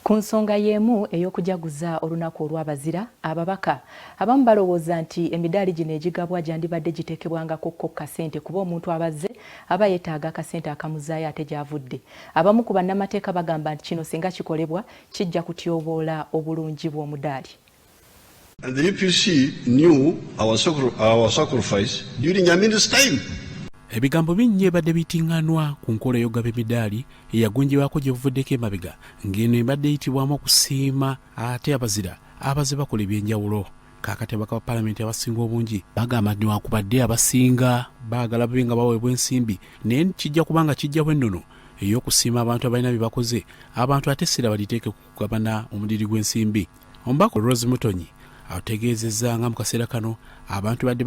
Ku nsonga y'emu ey'okujaguza olunaku olw'abazira, ababaka abamu balowooza nti emidaali gino egigabwa gyandibadde giteekebwangako kasente kuba omuntu abazze aba yeetaaga akasente akamuzaayo ate gy'avudde. Abamu ku bannamateeka bagamba nti kino singa kikolebwa kijja kutyoboola obulungi bw'omudaali. And the UPC knew our sacrifice during Amin's time. Ebigambo bingi ebadde bitinganwa ku nkola ey'okugaba emidaali eyagunjibwako gye buvuddeko emabega ng'eno ebadde eyitibwamu okusiima ate abazira abazze bakola ebyenjawulo. Kaakati ababaka ba paalamenti abasinga obungi bagamba newankubadde abasinga baagala babe nga baweebwa ensimbi naye kijja kubanga kijjawo ennono ey'okusiima abantu abalina bye bakoze abantu ate essira baliteeke ku kugabana omudiri gw'ensimbi. Omubaka Rose Mutonyi ategeezezza nga mu kaseera kano abantu badde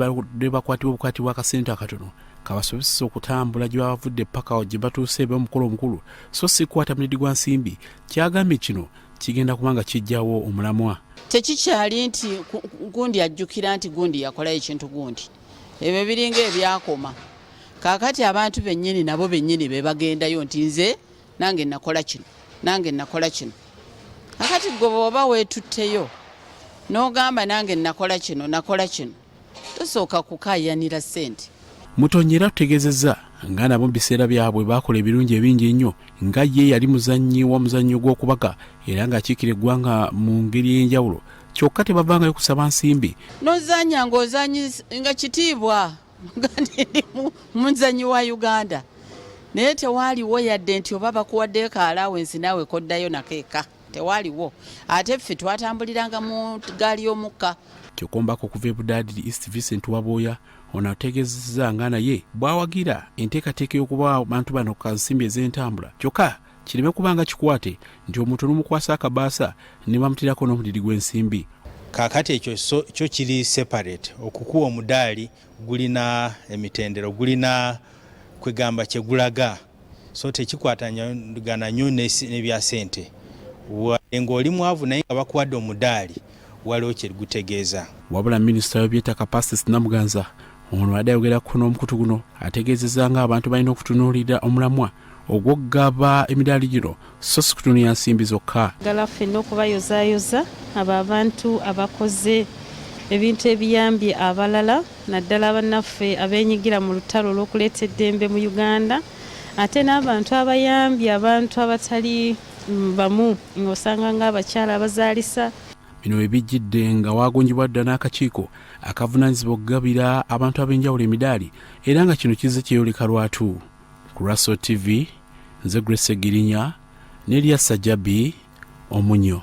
bakwatibwa obukwati bw'akasente akatono kabasobozesa okutambula gye bavudde paka gye batuuse omukolo omukulu so si kukwata mulidi gwa nsimbi. Kyagambye kino kigenda kubanga kijjawo omulamwa. Tekikyali nti gundi ajjukira nti gundi yakolayo ekintu gundi. Ebyo biringa ebyakoma. Kaakati abantu bennyini nabo bennyini be bagendayo nti nze nange nakola kino nange nakola kino. Akati gwe bw'oba weetutteyo n'ogamba nange nakola kino tosooka kukaayanira ssente. Mutonyi era tutegeezezza nga nabo mu biseera byabwe bakola ebirungi ebingi ennyo nga ye yali muzannyi w'omuzannyo gw'okubaka era ng'akiikira eggwanga mu ngeri ey'enjawulo kyokka tebavangayo kusaba nsimbi. N'ozannya ng'ozanyi nga kitiibwa nga ndi muzannyi wa Uganda naye tewaaliwo yadde nti oba bakuwaddeyo ka allowance naawe koddayo nakeeka tewaaliwo. Ate ffe twatambuliranga mu gaali y'omukka. Kyokka omubaka okuva e Budaadiri East Vincent Waboya ono ategeezezza nga naye bw'awagira enteekateeka y'okuba abantu bano ka nsimbi ez'entambula kyokka kireme kubanga kikwate nti omuntu n'omukwasa akabaasa ne bamutirako n'omudiri gw'ensimbi. Kaakati ekyo kyo kiri separate. Okukuwa omudaali gulina emitendero gulina kwegamba kye gulaga so tekikwatagana nnyo n'ebya ssente. Ng'oli mwavu naye nga bakuwadde omudaali waliwo kye gutegeeza. Wabula minisita w'eby'ettaka Pastor Namuganza ono adde ayogerako n'omukutu guno ategeezezza nga abantu balina okutunuulira omulamwa ogw'okugaba emidaali gino so si kutunuulira nsimbi zokka. Gala ffenna okubayozaayoza abo abantu abakoze ebintu ebiyambye abalala naddala bannaffe abeenyigira mu lutalo olw'okuleeta eddembe mu Uganda ate n'abantu abayambye abantu abatali bamu ng'osanga ng'abakyala abazaalisa. Bino ebijjidde nga waagonjebwa dda n'akakiiko akavunaanyizibwa okugabira abantu ab'enjawulo emidaali era nga kino kizze kyeyoleka lwatu. Ku Russell TV nze Grace Girinya ne Lyasa Jabi Omunyo.